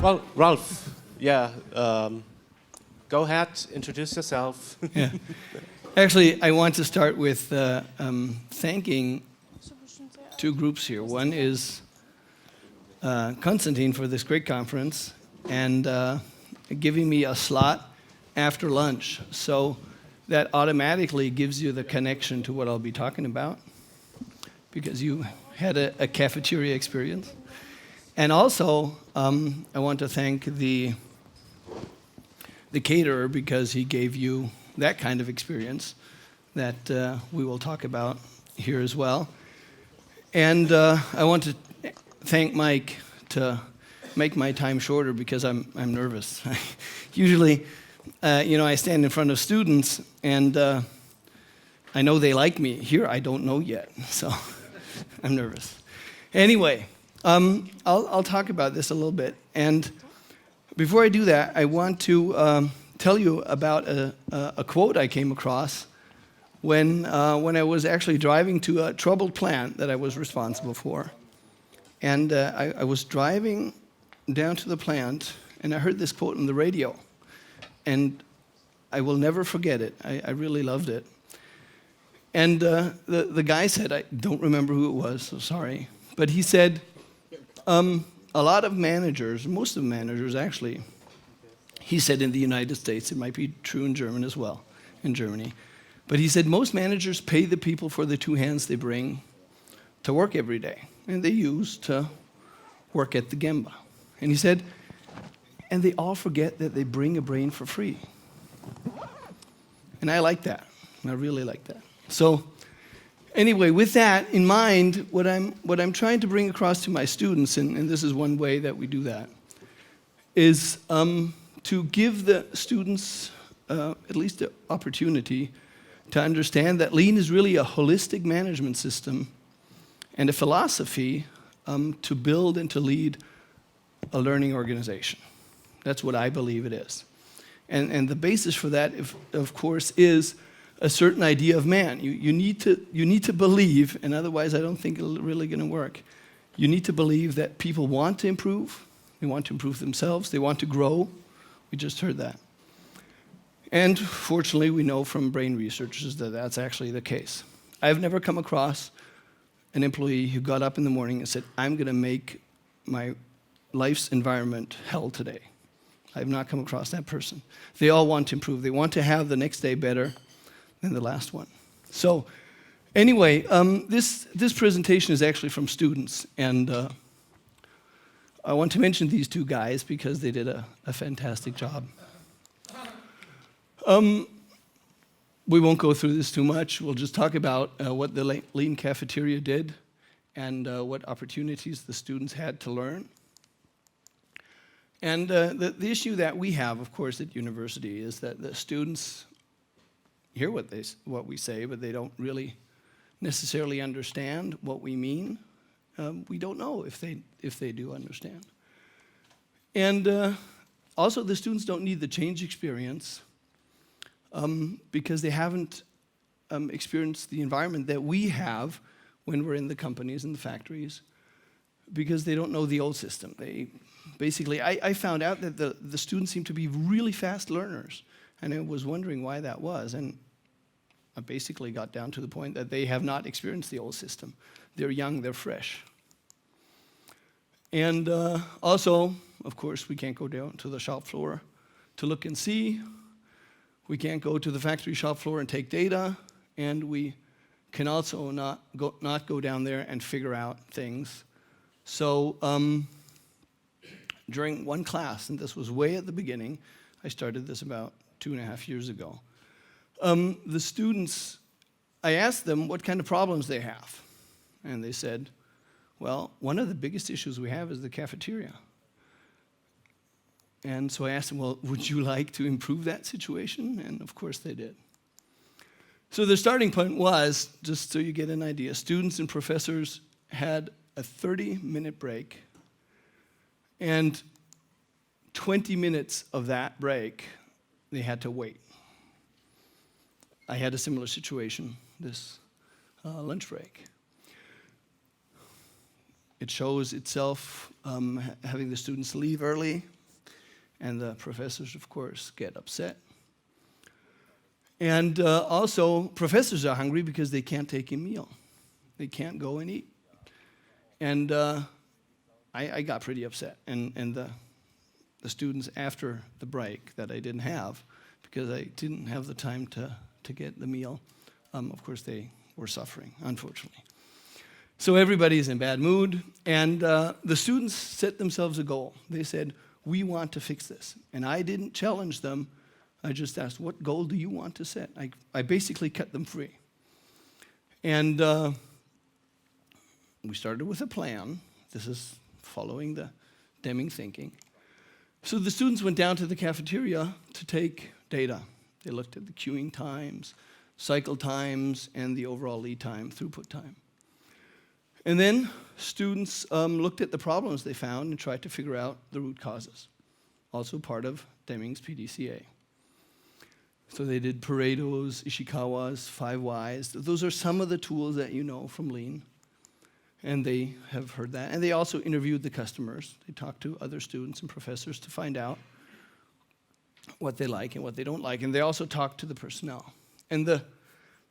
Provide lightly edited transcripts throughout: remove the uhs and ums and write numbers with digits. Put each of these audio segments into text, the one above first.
Well, Ralph, yeah, go ahead, introduce yourself. Yeah. Actually, I want to start with thanking two groups here. One is Konstantin for this great conference and giving me a slot after lunch. So that automatically gives you the connection to what I'll be talking about because you had a cafeteria experience. And also, I want to thank the caterer because he gave you that kind of experience that we will talk about here as well. And I want to thank Mike to make my time shorter because I'm nervous. Usually, I stand in front of students and I know they like me. Here, I don't know yet, so I'm nervous. Anyway, I'll talk about this a little bit. And before I do that, I want to tell you about a quote I came across when I was actually driving to a troubled plant that I was responsible for. And I was driving down to the plant, and I heard this quote on the radio. And I will never forget it. I really loved it. And the guy said, I don't remember who it was, so sorry. But he said, a lot of managers, most of the managers actually, he said in the United States, it might be true in Germany as well, in Germany, but he said most managers pay the people for the 2 hands they bring to work every day, and they use to work at the Gemba. And he said, and they all forget that they bring a brain for free. And I like that. I really like that. So anyway, with that in mind, what I'm trying to bring across to my students, and this is one way that we do that, is to give the students at least the opportunity to understand that Lean is really a holistic management system and a philosophy to build and to lead a learning organization. That's what I believe it is. And the basis for that, of course, is a certain idea of man. You need to believe, and otherwise I don't think it's really going to work. You need to believe that people want to improve. They want to improve themselves. They want to grow. We just heard that. And fortunately, we know from brain researchers that that's actually the case. I've never come across an employee who got up in the morning and said, I'm going to make my life's environment hell today. I've not come across that person. They all want to improve. They want to have the next day better than the last one. So anyway, this presentation is actually from students, and I want to mention these two guys because they did a fantastic job. We won't go through this too much. We'll just talk about what the Lean Cafeteria did and what opportunities the students had to learn. And the issue that we have, of course, at university is that the students hear what we say, but they don't really necessarily understand what we mean. We don't know if they do understand. And also, the students don't need the change experience because they haven't experienced the environment that we have when we're in the companies and the factories, because they don't know the old system. Basically, I found out that the students seem to be really fast learners, and I was wondering why that was. And I basically got down to the point that they have not experienced the old system. They're young, they're fresh. And also, of course, we can't go down to the shop floor to look and see. We can't go to the factory shop floor and take data, and we can also not go down there and figure out things. So during one class, and this was way at the beginning, I started this about 2.5 years ago, the students, I asked them what kind of problems they have. And they said, well, one of the biggest issues we have is the cafeteria. And so I asked them, well, would you like to improve that situation? And of course they did. So the starting point was, just so you get an idea, students and professors had a 30-minute break, and 20 minutes of that break, they had to wait. I had a similar situation this lunch break. It shows itself having the students leave early, and the professors, of course, get upset. And also, professors are hungry because they can't take a meal. They can't go and eat. And I got pretty upset. And the students after the break that I didn't have, because I didn't have the time to get the meal, of course, they were suffering, unfortunately. So everybody's in bad mood, and the students set themselves a goal. They said, we want to fix this. And I didn't challenge them. I just asked, what goal do you want to set? I basically cut them free. And we started with a plan. This is following the Deming thinking. So the students went down to the cafeteria to take data. They looked at the queuing times, cycle times, and the overall lead time, throughput time. And then students looked at the problems they found and tried to figure out the root causes, also part of Deming's PDCA. So they did Pareto's, Ishikawa's, 5 Whys. Those are some of the tools that you know from Lean, and they have heard that. And they also interviewed the customers. They talked to other students and professors to find out what they like and what they don't like. And they also talked to the personnel. And the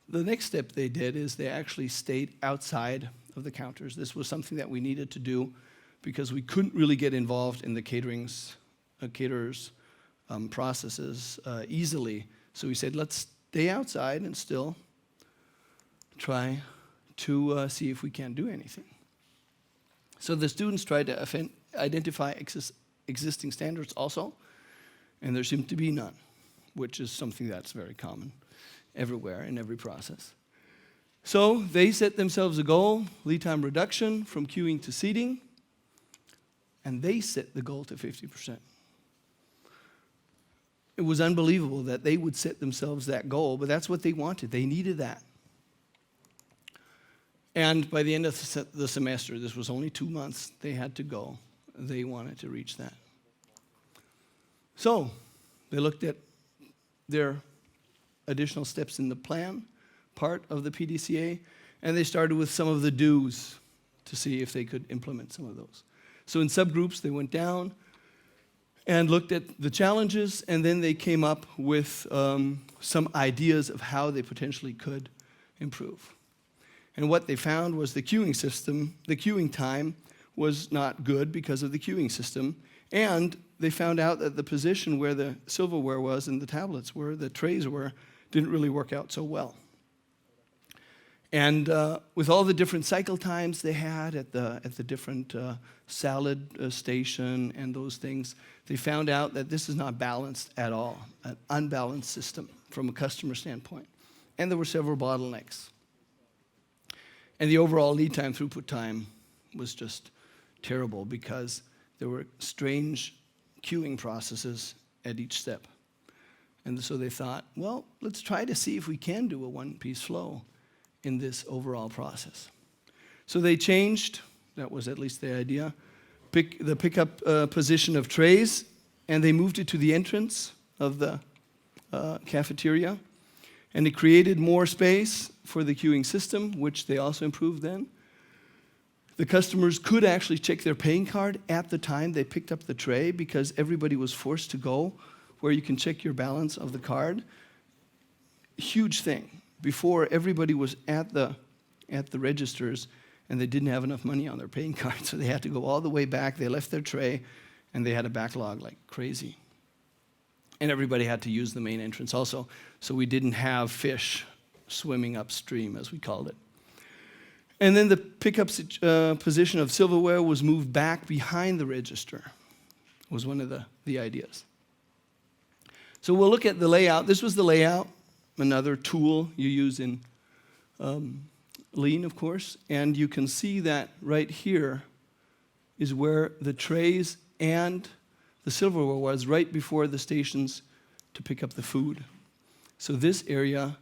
next step they did is they actually stayed outside of the counters. This was something that we needed to do because we couldn't really get involved in the caterers' processes easily. So we said, let's stay outside and still try to see if we can do anything. So the students tried to identify existing standards also, and there seemed to be none, which is something that's very common everywhere in every process. So they set themselves a goal, lead time reduction from queuing to seating, and they set the goal to 50%. It was unbelievable that they would set themselves that goal, but that's what they wanted. They needed that. And by the end of the semester, this was only 2 months, they had to go. They wanted to reach that. So they looked at their additional steps in the plan, part of the PDCA, and they started with some of the do's to see if they could implement some of those. So in subgroups, they went down and looked at the challenges, and then they came up with some ideas of how they potentially could improve. And what they found was the queuing system, the queuing time was not good because of the queuing system, and they found out that the position where the silverware was and the tablets were, the trays were, didn't really work out so well. And with all the different cycle times they had at the different salad station and those things, they found out that this is not balanced at all, an unbalanced system from a customer standpoint. And there were several bottlenecks. And the overall lead time, throughput time was just terrible because there were strange queuing processes at each step. And so they thought, well, let's try to see if we can do a one-piece flow in this overall process. So they changed, that was at least the idea, the pickup position of trays, and they moved it to the entrance of the cafeteria. And it created more space for the queuing system, which they also improved then. The customers could actually check their paying card at the time they picked up the tray because everybody was forced to go where you can check your balance of the card. Huge thing. Before, everybody was at the registers and they didn't have enough money on their paying card, so they had to go all the way back. They left their tray and they had a backlog like crazy. And everybody had to use the main entrance also, so we didn't have fish swimming upstream, as we called it. And then the pickup position of silverware was moved back behind the register, was one of the ideas. So we'll look at the layout. This was the layout, another tool you use in Lean, of course. And you can see that right here is where the trays and the silverware was right before the stations to pick up the food. So this area,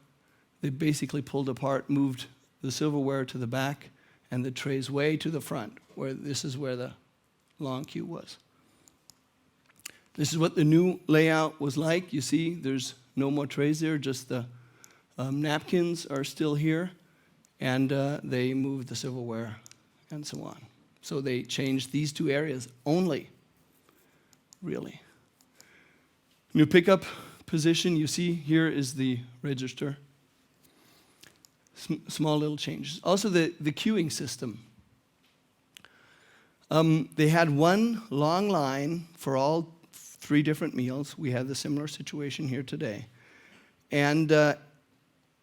they basically pulled apart, moved the silverware to the back and the trays way to the front, where this is where the long queue was. This is what the new layout was like. You see, there's no more trays there, just the Napkins are still here, and they moved the silverware and so on. So they changed these two areas only, really. New pickup position, you see here is the register. Small little changes. Also the queuing system. They had one long line for all 3 different meals. We had the similar situation here today. And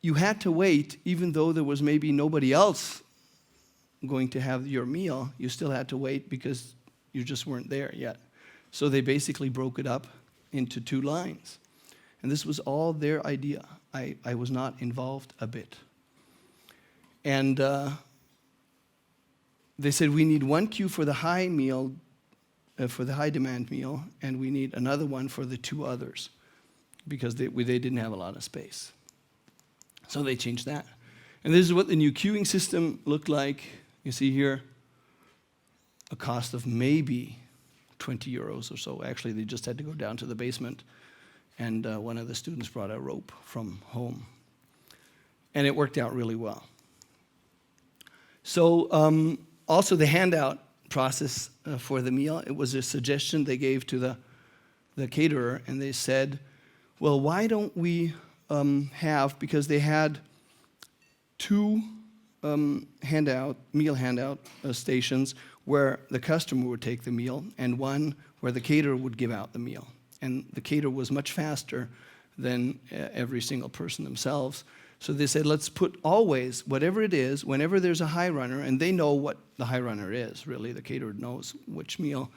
you had to wait, even though there was maybe nobody else going to have your meal, you still had to wait because you just weren't there yet. So they basically broke it up into 2 lines. And this was all their idea. I was not involved a bit. And they said we need 1 queue for the high meal, for the high demand meal, and we need another one for the 2 others because they didn't have a lot of space. So they changed that. And this is what the new queuing system looked like. You see here a cost of maybe 20 euros or so. Actually, they just had to go down to the basement, and one of the students brought a rope from home. And it worked out really well. So also the handout process for the meal, it was a suggestion they gave to the caterer, and they said, well, why don't we have, because they had 2 meal handout stations where the customer would take the meal, and one where the caterer would give out the meal. And the caterer was much faster than every single person themselves. So they said, let's put always, whatever it is, whenever there's a high runner, and they know what the high runner is, really, the caterer knows which meal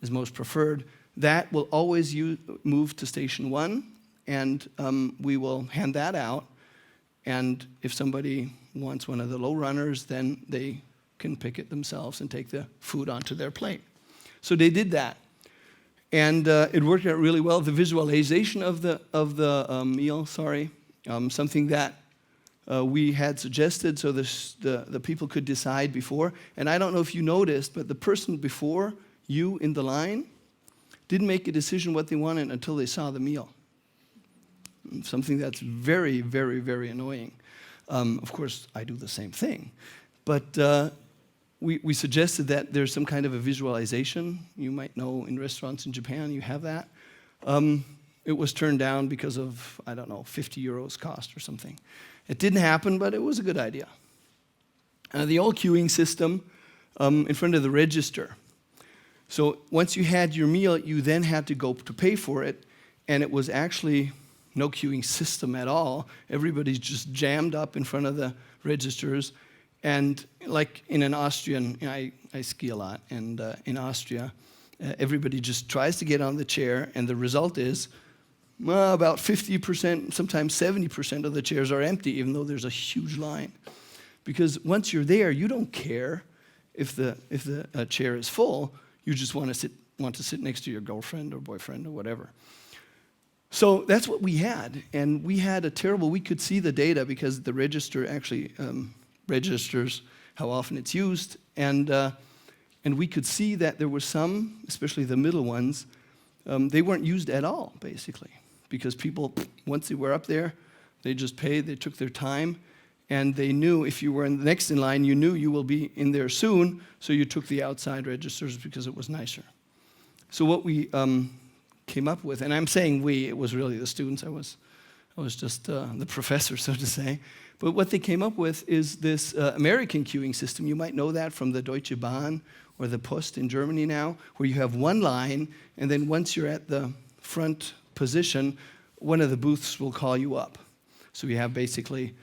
is most preferred, that will always move to station 1, and we will hand that out. And if somebody wants one of the low runners, then they can pick it themselves and take the food onto their plate. So they did that. And it worked out really well. The visualization of the meal, something that we had suggested so the people could decide before. And I don't know if you noticed, but the person before you in the line didn't make a decision what they wanted until they saw the meal. Something that's very, very, very annoying. Of course, I do the same thing. But we suggested that there's some kind of a visualization. You might know in restaurants in Japan you have that. It was turned down because of, I don't know, 50 euros cost or something. It didn't happen, but it was a good idea. The old queuing system in front of the register. So once you had your meal, you then had to go to pay for it, and it was actually no queuing system at all. Everybody's just jammed up in front of the registers. And like in an Austrian, I ski a lot, and in Austria, everybody just tries to get on the chair, and the result is about 50%, sometimes 70% of the chairs are empty, even though there's a huge line. Because once you're there, you don't care if the chair is full. You just want to sit next to your girlfriend or boyfriend or whatever. So that's what we had, and we had we could see the data because the register actually registers how often it's used, and we could see that there were some, especially the middle ones, they weren't used at all, basically, because people, once they were up there, they just paid, they took their time, and they knew if you were next in line, you knew you will be in there soon, so you took the outside registers because it was nicer. So what we came up with, and I'm saying we, it was really the students, I was just the professor, so to say, but what they came up with is this American queuing system. You might know that from the Deutsche Bahn or the Post in Germany now, where you have one line, and then once you're at the front position, one of the booths will call you up. So you have basically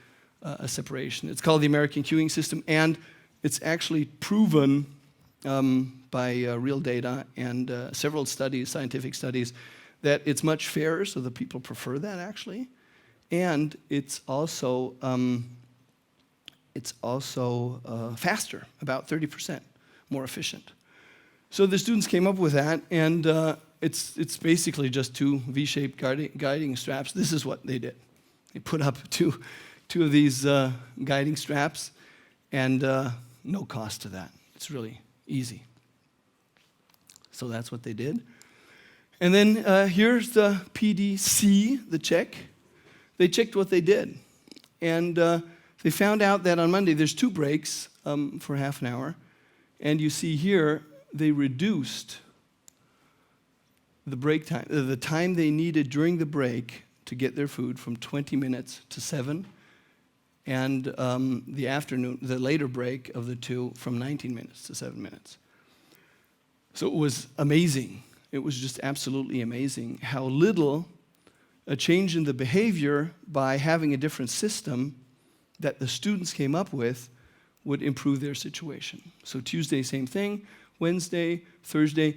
a separation. It's called the American queuing system, and it's actually proven by real data and several studies, scientific studies, that it's much fairer, so the people prefer that actually. And it's also faster, about 30% more efficient. So the students came up with that, and it's basically just 2 V-shaped guiding straps. This is what they did. They put up two of these guiding straps, and no cost to that. It's really easy. So that's what they did. And then here's the PDC, the check. They checked what they did. And they found out that on Monday there's 2 breaks for half an hour. And you see here, they reduced the break time, the time they needed during the break to get their food from 20 minutes to 7, and the later break of the 2 from 19 minutes to 7 minutes. So it was amazing. It was just absolutely amazing how little a change in the behavior by having a different system that the students came up with would improve their situation. So Tuesday, same thing. Wednesday, Thursday.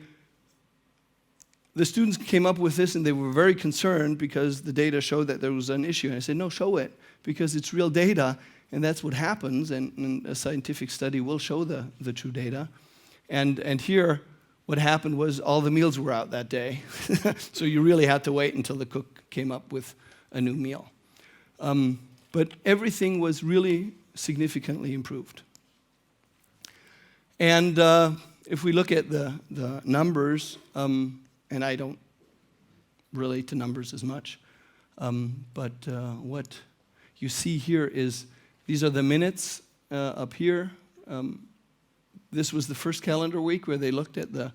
The students came up with this and they were very concerned because the data showed that there was an issue. And I said, no, show it, because it's real data and that's what happens, and a scientific study will show the true data. And here, what happened was all the meals were out that day. So you really had to wait until the cook came up with a new meal. But everything was really significantly improved. And if we look at the numbers, and I don't relate to numbers as much, but what you see here is, these are the minutes up here. This was the first calendar week where they looked at the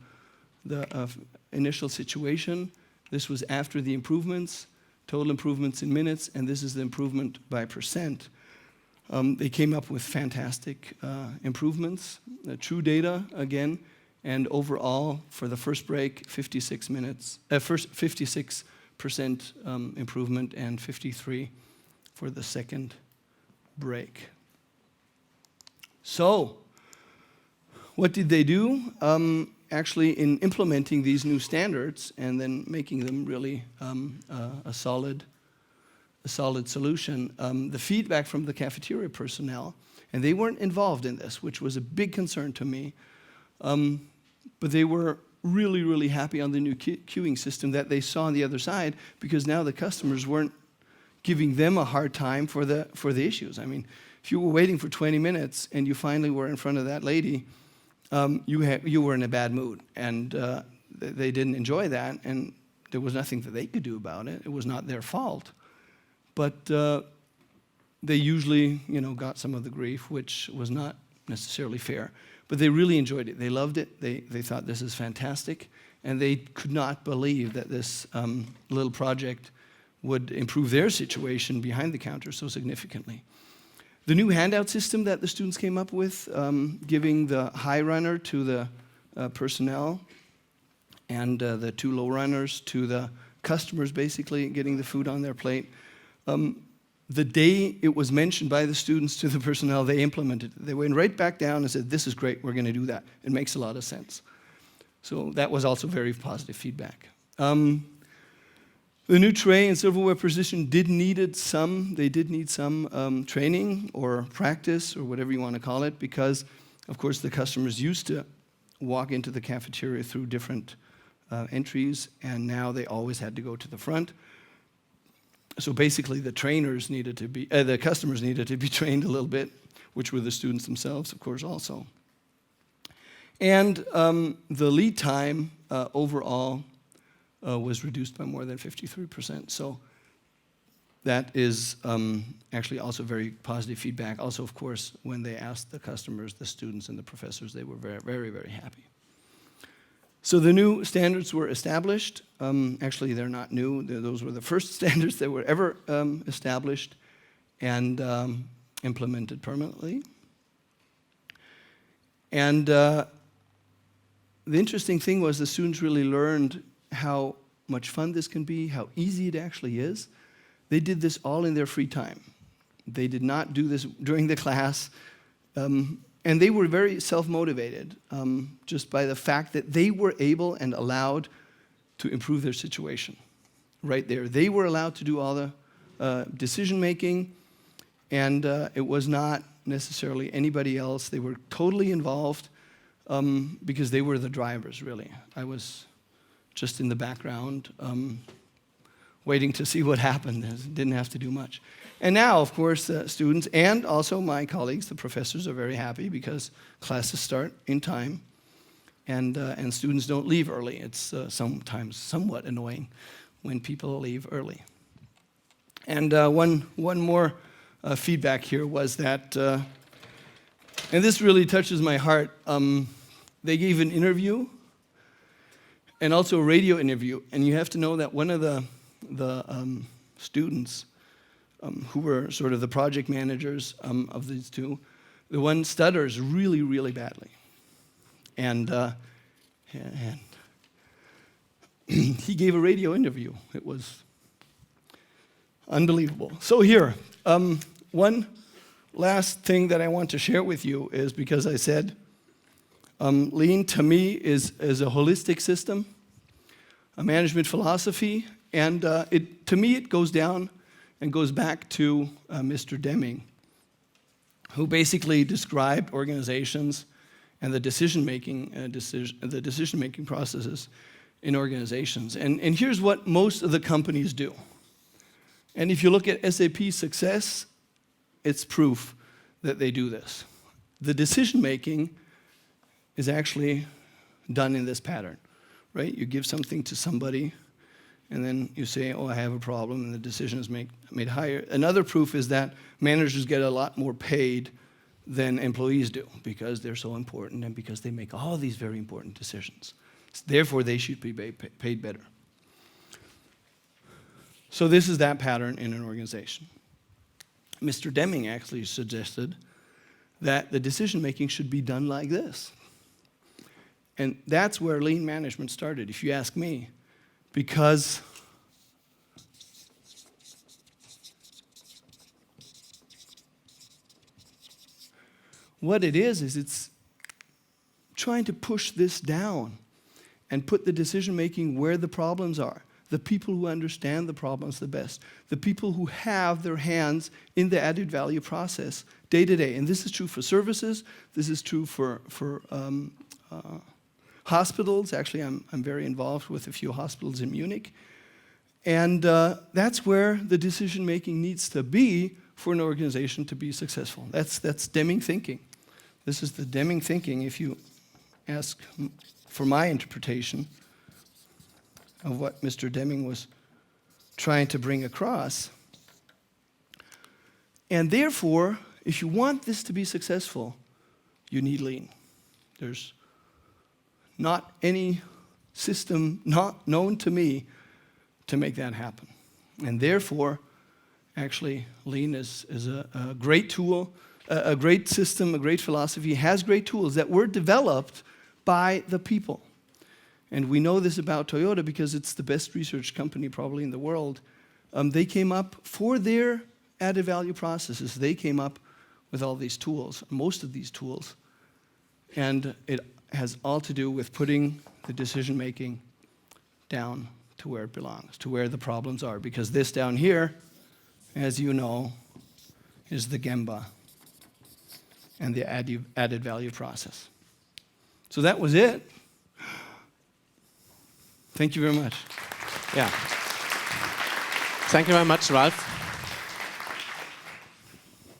initial situation. This was after the improvements, total improvements in minutes, and this is the improvement by percent. They came up with fantastic improvements, true data again, and overall for the first break, 56% improvement, and 53% for the second break. So, what did they do? Actually, in implementing these new standards and then making them really a solid solution, the feedback from the cafeteria personnel, and they weren't involved in this, which was a big concern to me, but they were really, really happy on the new queuing system that they saw on the other side, because now the customers weren't giving them a hard time for the issues. I mean, if you were waiting for 20 minutes and you finally were in front of that lady, you were in a bad mood, and they didn't enjoy that, and there was nothing that they could do about it. It was not their fault. But they usually, got some of the grief, which was not necessarily fair. But they really enjoyed it. They loved it. They thought this is fantastic, and they could not believe that this little project would improve their situation behind the counter so significantly. The new handout system that the students came up with, giving the high runner to the personnel and the 2 low runners to the customers, basically getting the food on their plate. The day it was mentioned by the students to the personnel, they implemented it. They went right back down and said, this is great, we're going to do that. It makes a lot of sense. So that was also very positive feedback. The new tray and silverware position did need some training or practice or whatever you want to call it, because, of course, the customers used to walk into the cafeteria through different entries, and now they always had to go to the front. So basically, the customers needed to be trained a little bit, which were the students themselves, of course, also. And the lead time overall was reduced by more than 53%. So that is actually also very positive feedback. Also, of course, when they asked the customers, the students, and the professors, they were very, very, very happy. So the new standards were established. Actually, they're not new. Those were the first standards that were ever established and implemented permanently. And the interesting thing was the students really learned how much fun this can be, how easy it actually is. They did this all in their free time. They did not do this during the class. And they were very self-motivated just by the fact that they were able and allowed to improve their situation right there. They were allowed to do all the decision-making, and it was not necessarily anybody else. They were totally involved because they were the drivers, really. I was just in the background waiting to see what happened. Didn't have to do much. And now, of course, the students and also my colleagues, the professors, are very happy because classes start in time, and students don't leave early. It's sometimes somewhat annoying when people leave early. And one more feedback here was that, and this really touches my heart, they gave an interview and also a radio interview. And you have to know that one of the students who were sort of the project managers of these two, the one stutters really, really badly. And he gave a radio interview. It was unbelievable. So here, one last thing that I want to share with you is, because I said Lean to me is a holistic system, a management philosophy, and to me it goes down and goes back to Mr. Deming, who basically described organizations and the decision-making processes in organizations. And here's what most of the companies do. And if you look at SAP success, it's proof that they do this. The decision-making is actually done in this pattern, right? You give something to somebody, and then you say, oh, I have a problem, and the decision is made higher. Another proof is that managers get a lot more paid than employees do, because they're so important and because they make all these very important decisions. Therefore, they should be paid better. So this is that pattern in an organization. Mr. Deming actually suggested that the decision-making should be done like this. And that's where lean management started, if you ask me, because what it is it's trying to push this down and put the decision-making where the problems are. The people who understand the problems the best. The people who have their hands in the added value process day to day. And this is true for services. This is true for hospitals. Actually, I'm very involved with a few hospitals in Munich. And that's where the decision-making needs to be for an organization to be successful. That's Deming thinking. This is the Deming thinking, if you ask for my interpretation of what Mr. Deming was trying to bring across. And therefore, if you want this to be successful, you need lean. There's not any system not known to me to make that happen. And therefore, actually, lean is a great tool, a great system, a great philosophy, has great tools that were developed by the people. And we know this about Toyota because it's the best research company probably in the world. They came up for their added value processes. They came up with all these tools, most of these tools. And it has all to do with putting the decision-making down to where it belongs, to where the problems are. Because this down here, as you know, is the Gemba and the added value process. So that was it. Thank you very much. Yeah. Thank you very much, Ralph.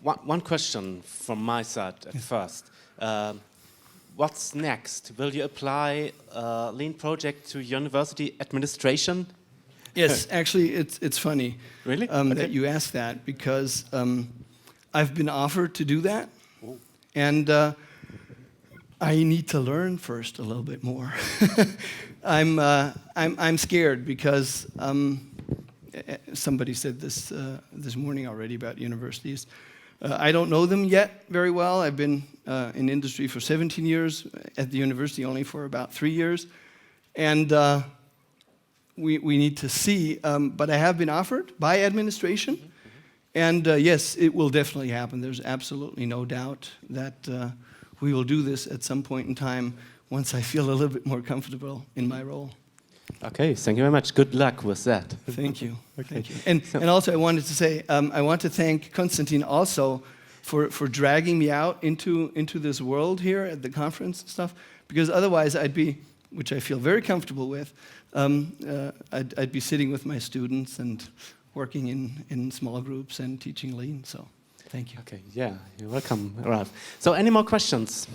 One question from my side at first. What's next? Will you apply a lean project to university administration? Yes, actually, it's funny Really? that you asked that, because I've been offered to do that, and I need to learn first a little bit more. I'm scared because somebody said this this morning already about universities. I don't know them yet very well. I've been in industry for 17 years, at the university only for about 3 years. And we need to see. But I have been offered by administration. And yes, it will definitely happen. There's absolutely no doubt that we will do this at some point in time once I feel a little bit more comfortable in my role. Okay, thank you very much. Good luck with that. Thank you. Okay. Thank you. And also I wanted to say, I want to thank Konstantin also for dragging me out into this world here at the conference and stuff, because otherwise I'd be, which I feel very comfortable with, I'd be sitting with my students and working in small groups and teaching lean, so thank you. Okay, yeah, you're welcome, Ralph. So any more questions?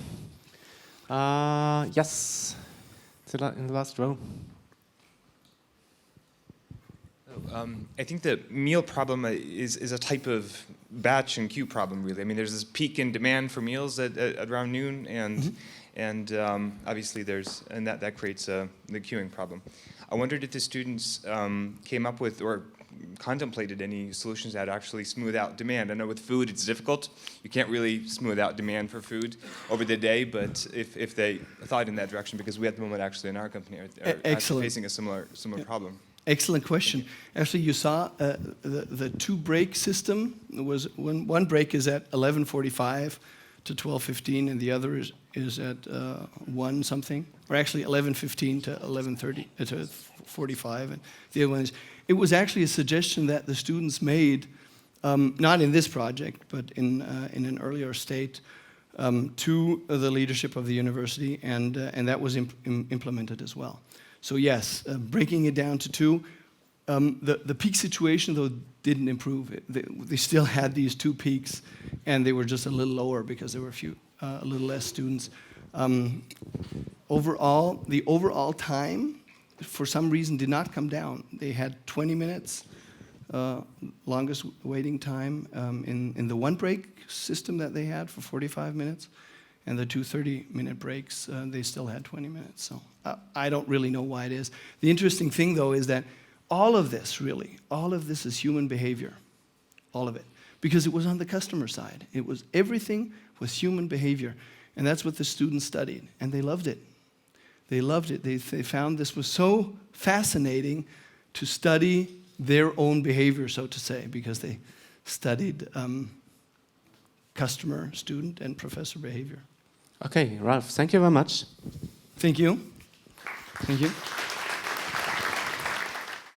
Yes, in the last row. I think the meal problem is a type of batch and queue problem, really. I mean, there's this peak in demand for meals at around noon, and obviously that creates the queuing problem. I wondered if the students came up with or contemplated any solutions that actually smooth out demand. I know with food it's difficult. You can't really smooth out demand for food over the day, but if they thought in that direction, because we at the moment actually in our company are actually facing a similar problem. Excellent question. Actually, you saw the two-break system. Was one break is at 11:45 to 12:15, and the other is at 1 something, or actually 11:15 to 11:30 to 45, and the other one is. It was actually a suggestion that the students made, not in this project, but in an earlier state, to the leadership of the university, and that was implemented as well. So yes, breaking it down to 2. The peak situation, though, didn't improve. They still had these 2 peaks, and they were just a little lower because there were a little less students. Overall, the overall time, for some reason, did not come down. They had 20 minutes, longest waiting time in the one break system that they had for 45 minutes, and the 2 30-minute breaks, they still had 20 minutes. So I don't really know why it is. The interesting thing, though, is that all of this is human behavior, all of it, because it was on the customer side. Everything was human behavior, and that's what the students studied, and they loved it. They loved it. They found this was so fascinating to study their own behavior, so to say, because they studied customer, student, and professor behavior. Okay, Ralph, thank you very much. Thank you. Thank you.